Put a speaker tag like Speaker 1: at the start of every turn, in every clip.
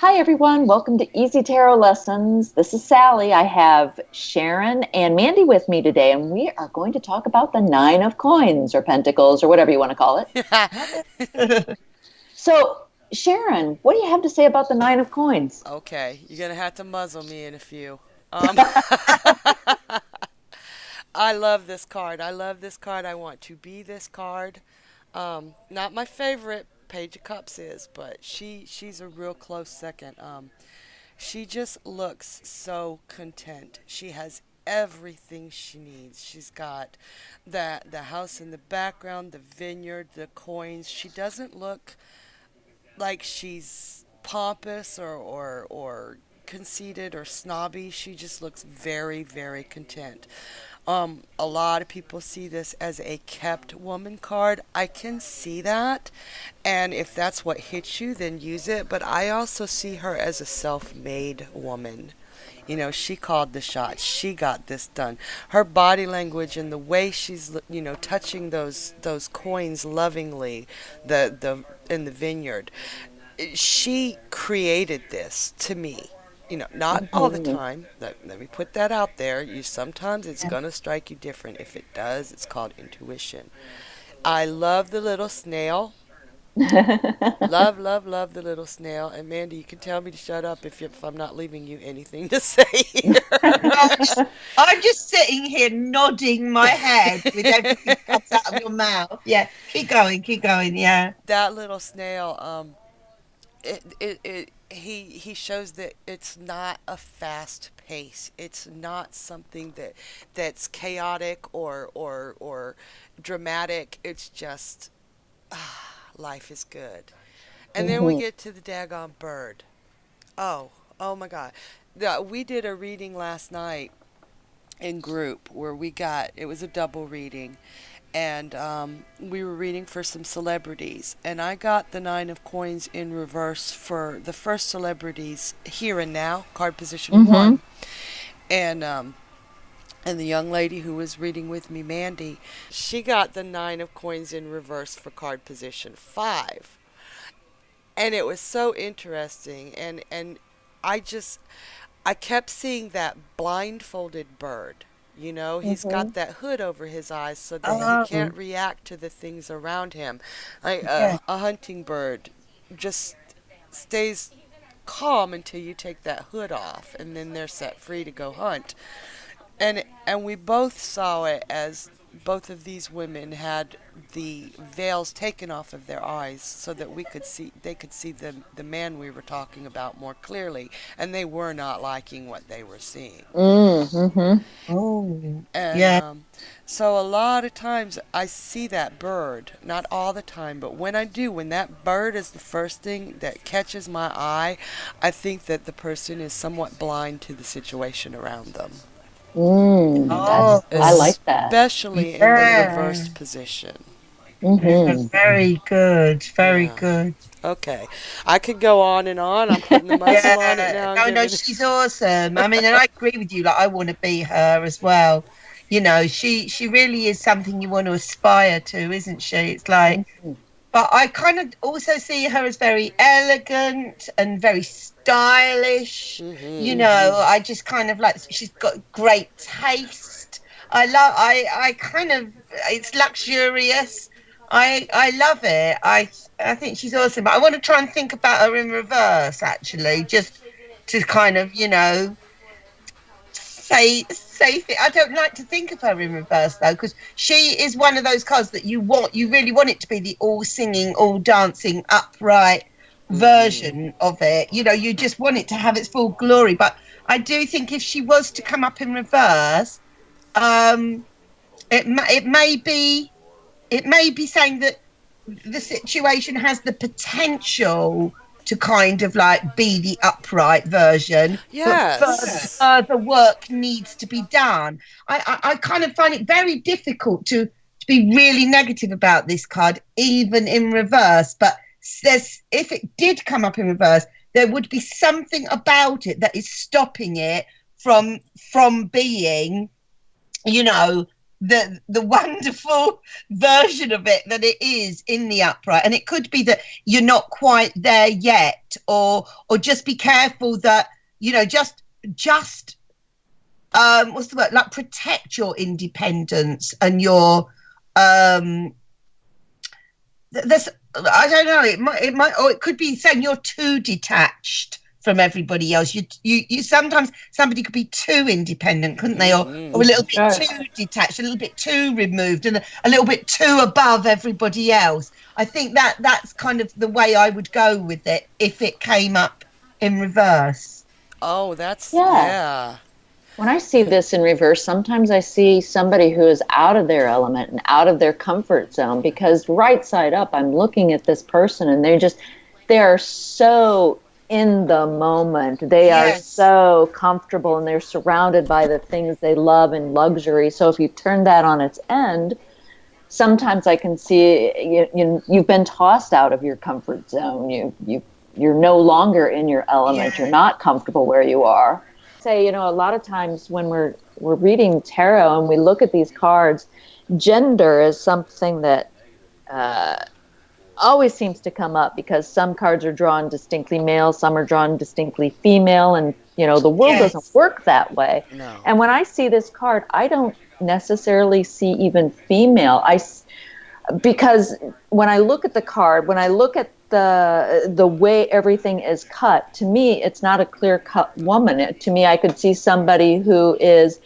Speaker 1: Hi, everyone. Welcome to Easy Tarot Lessons. This is Sally. I have Sharon and Mandy with me today, and we are going to talk about the Nine of Coins or Pentacles or whatever you want to call it. So, Sharon, what do you have to say about the Nine of Coins?
Speaker 2: Okay, you're gonna have to muzzle me in a few. I love this card. I love this card. I want to be this card. Not my favorite. Page of Cups is, but she's a real close second. She just looks so content. She has everything she needs. She's got the house in the background, the vineyard, the coins. She doesn't look like she's pompous or conceited or snobby. She just looks very, very content. A lot of people see this as a kept woman card. I can see that. And if that's what hits you, then use it. But I also see her as a self made woman. She called the shots. She got this done. Her body language and the way she's, touching those coins lovingly, the in the vineyard. She created this to me. Not all the
Speaker 1: Mhm.
Speaker 2: time. Let me put that out there. Sometimes it's gonna strike you different. If it does, it's called intuition. I love the little snail. Love, love, love the little snail. And Mandy, you can tell me to shut up if I'm not leaving you anything to say
Speaker 3: Gosh, I'm just sitting here nodding my head with everything comes out of your mouth. Yeah, keep going, keep going. Yeah.
Speaker 2: that little snail. He shows that it's not a fast pace. It's not something that's chaotic or dramatic. It's just life is good. And then we
Speaker 1: Mhm.
Speaker 2: get to the daggone bird. Oh my God. We did a reading last night in group where it was a double reading, and we were reading for some celebrities, and I got the Nine of Coins in reverse for the first celebrities here and now, card position
Speaker 1: Mhm.
Speaker 2: one, and and the young lady who was reading with me, Mandy, she got the Nine of Coins in reverse for card position five, and it was so interesting, and I just I kept seeing that blindfolded bird. He's got
Speaker 1: Mhm.
Speaker 2: that hood over his eyes so that he
Speaker 3: Oh,
Speaker 2: can't react to the things around him. Like
Speaker 3: yeah.
Speaker 2: a hunting bird just stays calm until you take that hood off, and then they're set free to go hunt. And we both saw it as both of these women had the veils taken off of their eyes so that they could see the man we were talking about more clearly, and they were not liking what they were seeing.
Speaker 1: Mhm.
Speaker 3: Oh,
Speaker 2: And
Speaker 3: yeah.
Speaker 2: so a lot of times I see that bird, not all the time, but when I do, when that bird is the first thing that catches my eye, I think that the person is somewhat blind to the situation around them,
Speaker 1: That's, I
Speaker 3: Oh,
Speaker 1: like that.
Speaker 2: especially in the
Speaker 3: yeah.
Speaker 2: reversed position.
Speaker 1: Mhm.
Speaker 3: Very good, very
Speaker 2: Yeah.
Speaker 3: good.
Speaker 2: Okay. I could go on and on. I'm putting the muzzle on it
Speaker 3: Yeah.
Speaker 2: now and
Speaker 3: No, no,
Speaker 2: giving it.
Speaker 3: she's awesome. I mean, and I agree with you. Like, I want to be her as well. She really is something you want to aspire to, isn't she? It's like,
Speaker 1: Mhm.
Speaker 3: but I kind of also see her as very elegant and very stylish.
Speaker 2: Mm-hmm.
Speaker 3: I just kind of like she's got great taste. I kind of it's luxurious. I love it. I think she's awesome. But I want to try and think about her in reverse actually, just to kind of, I don't like to think of her in reverse though, because she is one of those cards that you really want it to be the all singing, all dancing, upright
Speaker 2: Mm-hmm.
Speaker 3: version of it. You just want it to have its full glory. But I do think if she was to come up in reverse, um, it may be saying that the situation has the potential to kind of like be the upright version, but
Speaker 2: Yes.
Speaker 3: further work needs to be done. I kind of find it very difficult to be really negative about this card, even in reverse. But if it did come up in reverse, there would be something about it that is stopping it from being, you know, the wonderful version of it that it is in the upright. And it could be that you're not quite there yet, or just be careful that, you know, just what's the word, like, protect your independence and your there's, I don't know, it might, or it could be saying you're too detached from everybody else. You sometimes somebody could be too independent, couldn't they, or a little bit too detached, a little bit too removed, and a little bit too above everybody else. I think that's kind of the way I would go with it if it came up in reverse.
Speaker 2: Oh, that's
Speaker 1: Yeah. When I see this in reverse, sometimes I see somebody who is out of their element and out of their comfort zone, because right side up, I'm looking at this person and they are so in the moment. They are so comfortable and they're surrounded by the things they love and luxury. So if you turn that on its end, sometimes I can see you've been tossed out of your comfort zone. You're no longer in your element. You're not comfortable where you are. Say, you know, a lot of times when we're reading tarot and we look at these cards, gender is something that always seems to come up, because some cards are drawn distinctly male, some are drawn distinctly female, and you know, the world doesn't work that way.
Speaker 2: No.
Speaker 1: And when I see this card, I don't necessarily see even female. Because when I look at the card, when I look at the way everything is cut, to me, it's not a clear-cut woman. To me, I could see somebody who is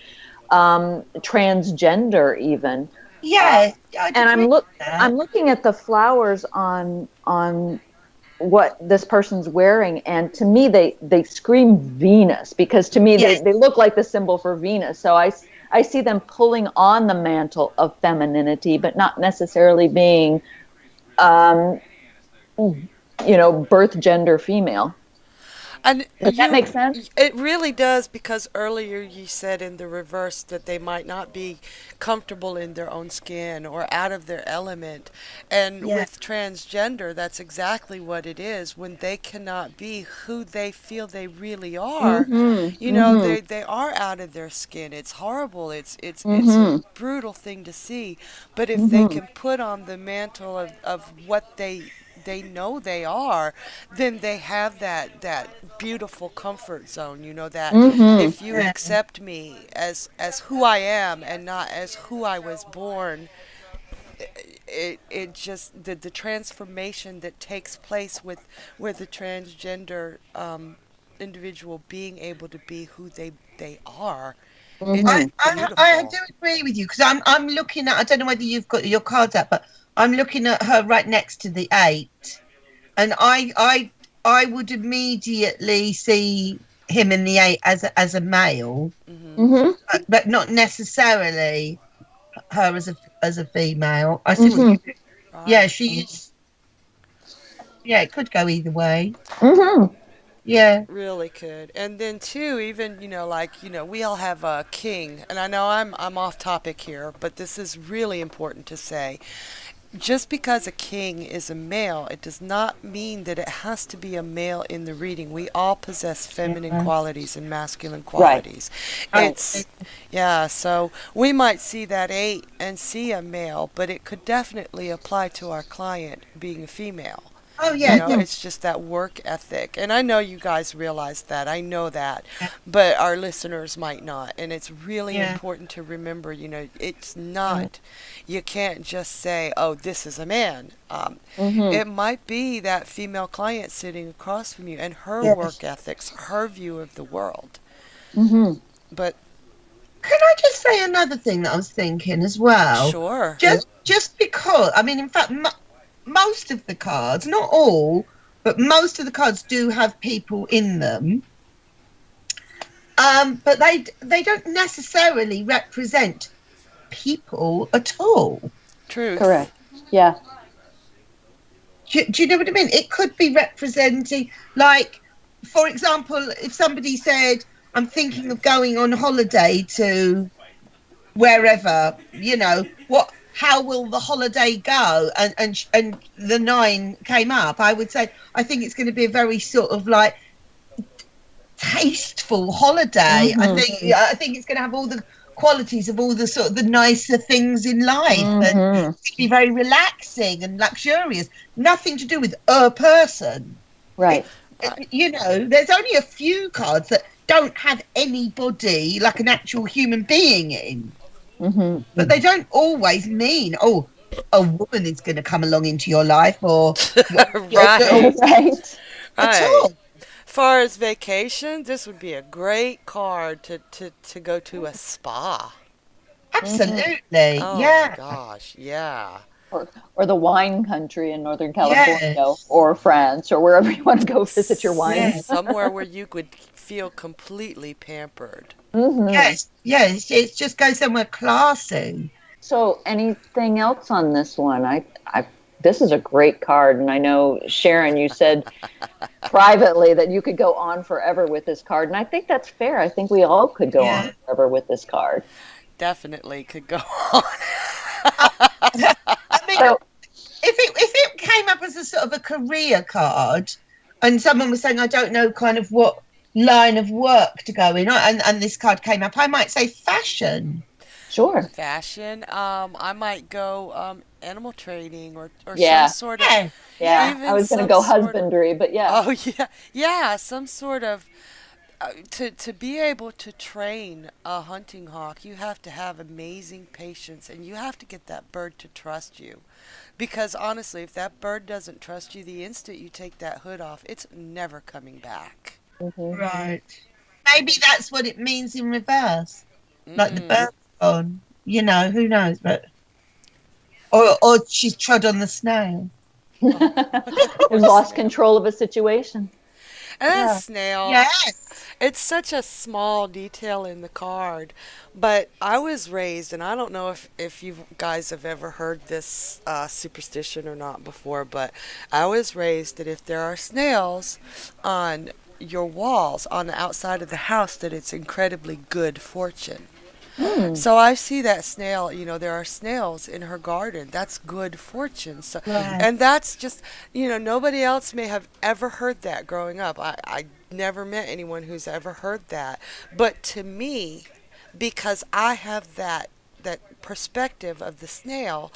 Speaker 1: transgender even.
Speaker 3: Yeah,
Speaker 1: and I'm looking at the flowers on what this person's wearing, and to me, they scream Venus, because to me, they look like the symbol for Venus. So I see them pulling on the mantle of femininity, but not necessarily being birth gender female.
Speaker 2: And
Speaker 1: Does that make sense?
Speaker 2: It really does, because earlier you said in the reverse that they might not be comfortable in their own skin or out of their element. And with transgender, that's exactly what it is. When they cannot be who they feel they really are, they are out of their skin. It's horrible. It's a brutal thing to see. But if they can put on the mantle of what they know they are, then they have that beautiful comfort zone, that if you accept me as who I am and not as who I was born, it just the transformation that takes place with the transgender individual being able to be who they are.
Speaker 3: I do agree with you, because I'm looking at, I don't know whether you've got your cards up, but I'm looking at her right next to the 8, and I would immediately see him in the 8 as a male, but not necessarily her as a female. I see what you do. Yeah, she's. Yeah, it could go either way. Yeah,
Speaker 2: really could. And then too, even we all have a king, and I know I'm off topic here, but this is really important to say. Just because a king is a male, it does not mean that it has to be a male in the reading. We all possess feminine qualities and masculine qualities. Right. So we might see that 8 and see a male, but it could definitely apply to our client being a female.
Speaker 3: Oh, yeah.
Speaker 2: It's just that work ethic. And I know you guys realize that. I know that. But our listeners might not. And it's really important to remember, it's not, you can't just say, oh, this is a man. It might be that female client sitting across from you and her work ethics, her view of the world. But
Speaker 3: can I just say another thing that I was thinking as well?
Speaker 2: Sure.
Speaker 3: Just because, I mean, in fact, most of the cards, not all, but most of the cards do have people in them. But they don't necessarily represent people at all.
Speaker 2: True.
Speaker 1: Correct. Yeah.
Speaker 3: Do you know what I mean? It could be representing, like, for example, if somebody said, I'm thinking of going on holiday to wherever, how will the holiday go? And the 9 came up. I would say, I think it's going to be a very sort of like tasteful holiday. I think it's going to have all the qualities of all the sort of the nicer things in life, and be very relaxing and luxurious. Nothing to do with a person.
Speaker 1: Right.
Speaker 3: There's only a few cards that don't have anybody, like an actual human being in. But they don't always mean, oh, a woman is going to come along into your life, or
Speaker 2: Right.
Speaker 1: Right.
Speaker 3: at
Speaker 2: Right.
Speaker 3: all.
Speaker 2: Far as vacation, this would be a great card to go to a spa.
Speaker 3: Absolutely.
Speaker 2: Oh my
Speaker 3: Yeah.
Speaker 2: gosh, yeah.
Speaker 1: Or the wine country in Northern California,
Speaker 3: Yes.
Speaker 1: or France, or wherever you want to go visit your wine.
Speaker 3: Yes.
Speaker 2: Somewhere where you could feel completely pampered.
Speaker 3: Yes. Yes. It's just go somewhere classy.
Speaker 1: So, anything else on this one? This is a great card, and I know, Sharon, you said privately that you could go on forever with this card, and I think that's fair. I think we all could go on forever with this card.
Speaker 2: Definitely could go on.
Speaker 3: I mean,
Speaker 1: So,
Speaker 3: if it came up as a sort of a career card, and someone was saying, I don't know kind of what line of work to go in, and this card came up, I might say fashion.
Speaker 1: sure.
Speaker 2: Fashion. I might go animal training or
Speaker 1: Yeah.
Speaker 2: some sort of
Speaker 1: Yeah,
Speaker 2: even
Speaker 1: I was going to
Speaker 2: some
Speaker 1: go
Speaker 2: sort of-
Speaker 1: husbandry, but yeah.
Speaker 2: Oh yeah, some sort of to be able to train a hunting hawk, you have to have amazing patience, and you have to get that bird to trust you. Because honestly, if that bird doesn't trust you, the instant you take that hood off, it's never coming back.
Speaker 3: Right. Maybe that's what it means in reverse. Like the bird's gone. Who knows? But or she's trod on the snail.
Speaker 1: Who's lost control of a situation.
Speaker 2: And that snail,
Speaker 3: Yes.
Speaker 2: it's such a small detail in the card, but I was raised, and I don't know if you guys have ever heard this superstition or not before, but I was raised that if there are snails on your walls on the outside of the house, that it's incredibly good fortune. So I see that snail, there are snails in her garden. That's good fortune. So, and that's just, nobody else may have ever heard that growing up. I never met anyone who's ever heard that. But to me, because I have that perspective of the snail,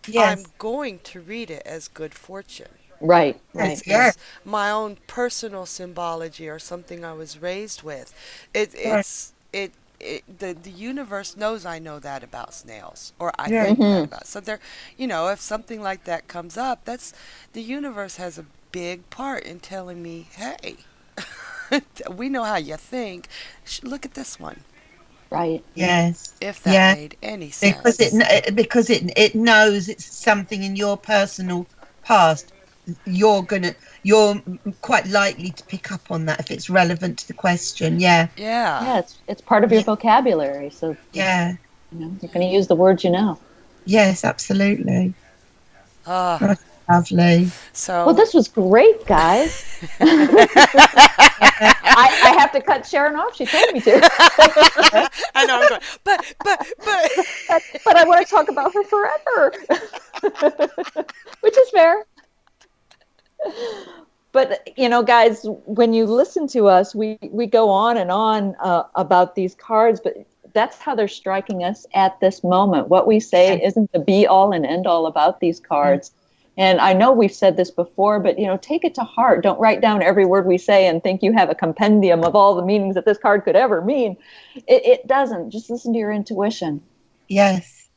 Speaker 3: Yes.
Speaker 2: I'm going to read it as good fortune.
Speaker 1: Right.
Speaker 2: It's my own personal symbology or something I was raised with. The universe knows I know that about snails, or I think that about. So there, if something like that comes up, the universe has a big part in telling me, hey, we know how you think. Look at this one.
Speaker 1: Right.
Speaker 3: Yes.
Speaker 2: If that made any sense.
Speaker 3: Because it knows it's something in your personal past. You're quite likely to pick up on that if it's relevant to the question. Yeah.
Speaker 1: Yeah, it's part of your vocabulary, so
Speaker 3: Yeah.
Speaker 1: you're going to use the words you know.
Speaker 3: Yes, absolutely.
Speaker 2: Ah,
Speaker 3: Lovely.
Speaker 2: so
Speaker 1: Well, this was great, guys. I have to cut Sharon off. She told me to.
Speaker 2: I know I'm going, but
Speaker 1: But I want to talk about her forever, which is fair. But, guys, when you listen to us, we go on and on about these cards, but that's how they're striking us at this moment. What we say isn't the be-all and end-all about these cards. And I know we've said this before, but, take it to heart. Don't write down every word we say and think you have a compendium of all the meanings that this card could ever mean. It doesn't. Just listen to your intuition.
Speaker 3: Yes.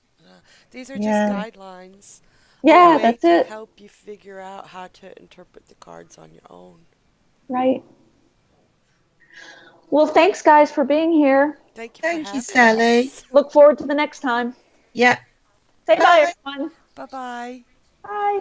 Speaker 2: these are just guidelines.
Speaker 1: Yeah,
Speaker 2: A way
Speaker 1: that's
Speaker 2: to
Speaker 1: it.
Speaker 2: help you figure out how to interpret the cards on your own.
Speaker 1: Right. Well, thanks, guys, for being here.
Speaker 2: Thank you
Speaker 3: Thank
Speaker 2: for
Speaker 3: you,
Speaker 2: having
Speaker 3: Sally.
Speaker 2: us.
Speaker 1: Look forward to the next time.
Speaker 3: Yeah.
Speaker 1: Say bye,
Speaker 3: Bye.
Speaker 1: everyone.
Speaker 2: Bye-bye.
Speaker 1: Bye.